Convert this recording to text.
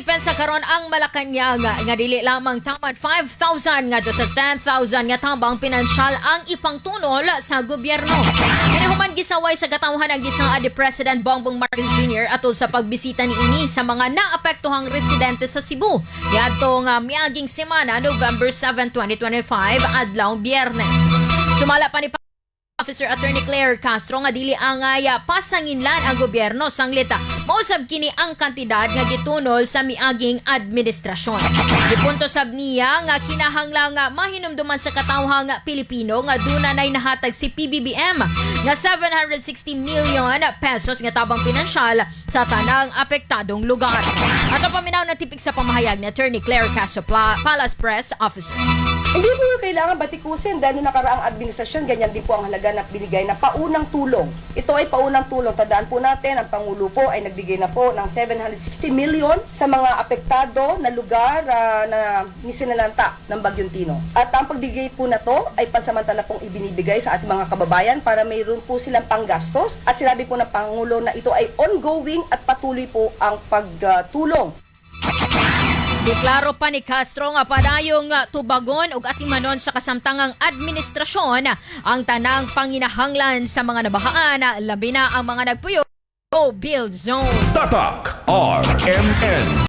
Midepensa karon ang Malakanyang nga dili lamang taman 5,000 ngadto sa 10,000 nga tabang pinansyal ang ipangtunol sa gobyerno. Kani human gisaway sa katawhan ang gisaad ni President Bongbong Marcos Jr. atol sa pagbisita niini sa mga naapektuhang residente sa Cebu niadtong miaging semana November 7, 2025 adlaw Biyernes. Sumala pa ni Officer Attorney Claire Castro nga dili angay pasanginlan ang gobyerno sanglit mausab kini ang kantidad nga gitunol sa miaging administrasyon. Gipunto sab niya nga kinahanglang mahinumduman sa katawhang Pilipino nga dunay nahatag si PBBM nga 760 million pesos nga tabang pinansyal sa tanang apektadong lugar. Ato paminaw na tipik sa pamahayag ni Attorney Claire Castro, Palace Press Officer. Hindi po kailangan batikusin dahil nakaraang administrasyon, ganyan din po ang halaga na binigay na paunang tulong. Ito ay paunang tulong. Tandaan po natin, ang Pangulo po ay nagbigay na po ng 760 million sa mga apektado na lugar na nisinalanta ng Bagyong Tino. At ang pagbigay po na to ay pansamantala pong ibinibigay sa ating mga kababayan para mayroon po silang panggastos. At sinabi po ng Pangulo na ito ay ongoing at patuloy po ang pagtulong. Deklaro pa ni Castro nga padayong tubagon ug atimanon sa kasamtangang administrasyon ang tanang panginahanglan sa mga nabahaan, labi na ang mga nagpuyo o build zone. Tatak RMN.